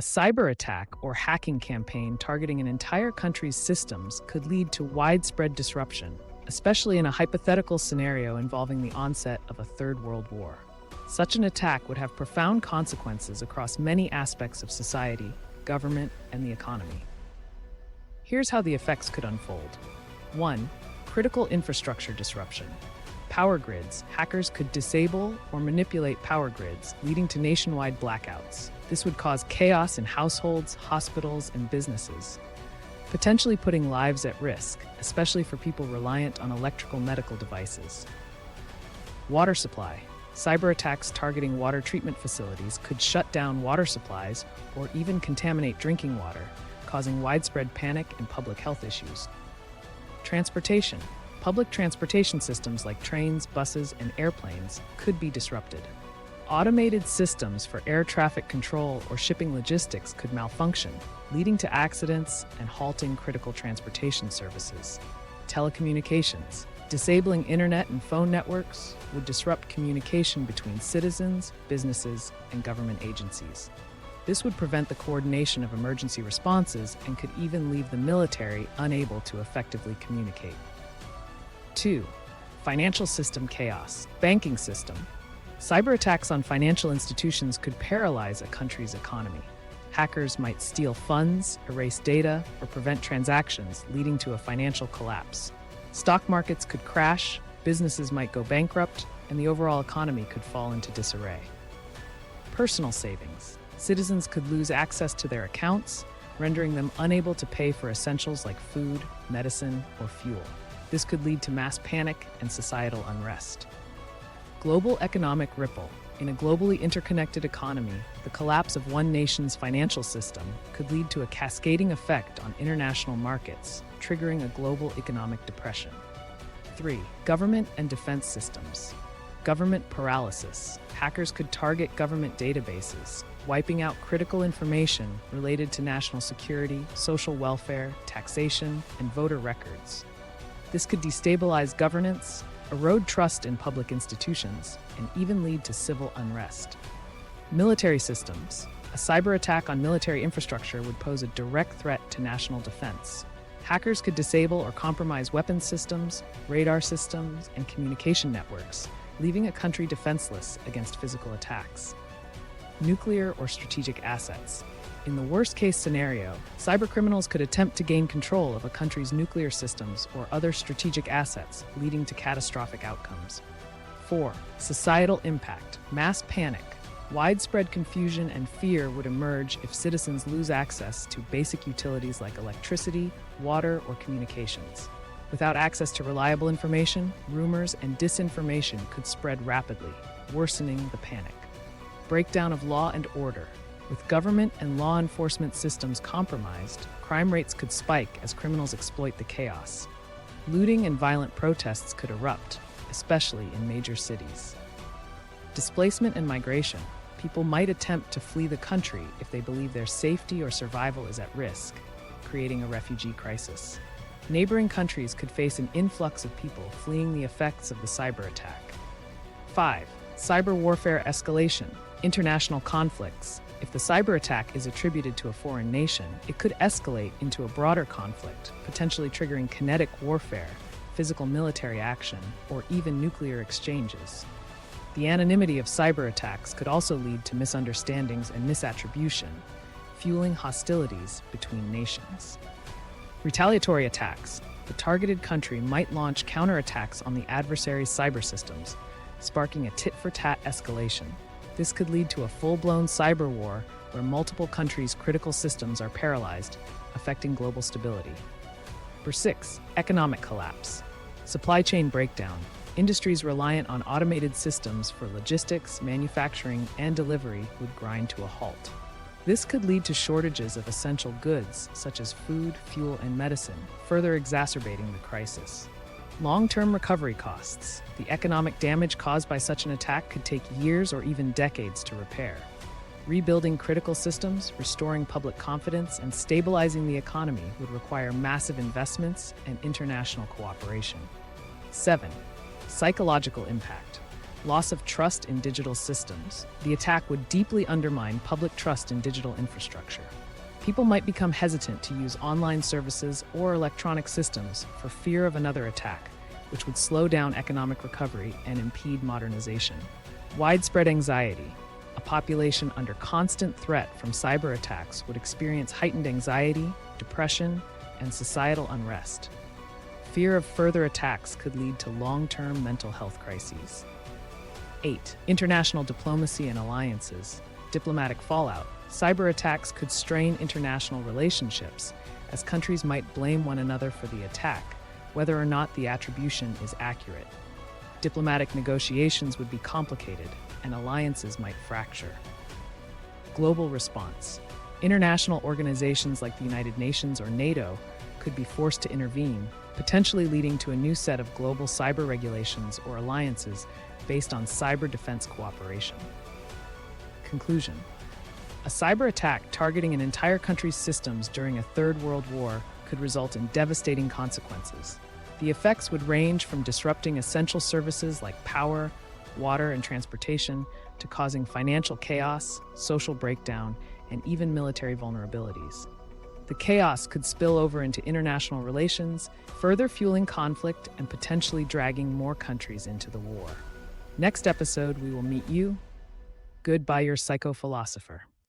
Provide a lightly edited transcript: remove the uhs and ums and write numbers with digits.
A cyber attack or hacking campaign targeting an entire country's systems could lead to widespread disruption, especially in a hypothetical scenario involving the onset of a third world war. Such an attack would have profound consequences across many aspects of society, government, and the economy. Here's how the effects could unfold. 1. Critical infrastructure disruption. Power grids. Hackers could disable or manipulate power grids, leading to nationwide blackouts. This would cause chaos in households, hospitals, and businesses, potentially putting lives at risk, especially for people reliant on electrical medical devices. Water supply. Cyber attacks targeting water treatment facilities could shut down water supplies or even contaminate drinking water, causing widespread panic and public health issues. Transportation. Public transportation systems like trains, buses, and airplanes could be disrupted. Automated systems for air traffic control or shipping logistics could malfunction, leading to accidents and halting critical transportation services. Telecommunications. Disabling internet and phone networks would disrupt communication between citizens, businesses, and government agencies. This would prevent the coordination of emergency responses and could even leave the military unable to effectively communicate. 2. Financial system chaos. Banking system. Cyber attacks on financial institutions could paralyze a country's economy. Hackers might steal funds, erase data, or prevent transactions, leading to a financial collapse. Stock markets could crash, businesses might go bankrupt, and the overall economy could fall into disarray. Personal savings. Citizens could lose access to their accounts, rendering them unable to pay for essentials like food, medicine, or fuel. This could lead to mass panic and societal unrest. Global economic ripple. In a globally interconnected economy, the collapse of one nation's financial system could lead to a cascading effect on international markets, triggering a global economic depression. 3. Government and defense systems. Government paralysis. Hackers could target government databases, wiping out critical information related to national security, social welfare, taxation, and voter records. This could destabilize governance, erode trust in public institutions, and even lead to civil unrest. Military systems. A cyber attack on military infrastructure would pose a direct threat to national defense. Hackers could disable or compromise weapons systems, radar systems, and communication networks, leaving a country defenseless against physical attacks. Nuclear or strategic assets. In the worst-case scenario, cybercriminals could attempt to gain control of a country's nuclear systems or other strategic assets, leading to catastrophic outcomes. 4. Societal impact. Mass panic. Widespread confusion and fear would emerge if citizens lose access to basic utilities like electricity, water, or communications. Without access to reliable information, rumors and disinformation could spread rapidly, worsening the panic. Breakdown of law and order. With government and law enforcement systems compromised, crime rates could spike as criminals exploit the chaos. Looting and violent protests could erupt, especially in major cities. Displacement and migration. People might attempt to flee the country if they believe their safety or survival is at risk, creating a refugee crisis. Neighboring countries could face an influx of people fleeing the effects of the cyber attack. 5. Cyber warfare escalation. International conflicts. If the cyber attack is attributed to a foreign nation, it could escalate into a broader conflict, potentially triggering kinetic warfare, physical military action, or even nuclear exchanges. The anonymity of cyber attacks could also lead to misunderstandings and misattribution, fueling hostilities between nations. Retaliatory attacks. The targeted country might launch counterattacks on the adversary's cyber systems, sparking a tit-for-tat escalation. This could lead to a full-blown cyber war where multiple countries' critical systems are paralyzed, affecting global stability. Number 6. Economic collapse. Supply chain breakdown. Industries reliant on automated systems for logistics, manufacturing, and delivery would grind to a halt. This could lead to shortages of essential goods such as food, fuel, and medicine, further exacerbating the crisis. Long-term recovery costs. The economic damage caused by such an attack could take years or even decades to repair. Rebuilding critical systems, restoring public confidence, and stabilizing the economy would require massive investments and international cooperation. 7. Psychological impact. Loss of trust in digital systems. The attack would deeply undermine public trust in digital infrastructure. People might become hesitant to use online services or electronic systems for fear of another attack, which would slow down economic recovery and impede modernization. Widespread anxiety. A population under constant threat from cyber attacks would experience heightened anxiety, depression, and societal unrest. Fear of further attacks could lead to long-term mental health crises. 8. International diplomacy and alliances. Diplomatic fallout. Cyber attacks could strain international relationships, as countries might blame one another for the attack, whether or not the attribution is accurate. Diplomatic negotiations would be complicated, and alliances might fracture. Global response. International organizations like the United Nations or NATO could be forced to intervene, potentially leading to a new set of global cyber regulations or alliances based on cyber defense cooperation. Conclusion. A cyber attack targeting an entire country's systems during a Third World War could result in devastating consequences. The effects would range from disrupting essential services like power, water, and transportation to causing financial chaos, social breakdown, and even military vulnerabilities. The chaos could spill over into international relations, further fueling conflict and potentially dragging more countries into the war. Next episode, we will meet you. Goodbye, your psycho-philosopher.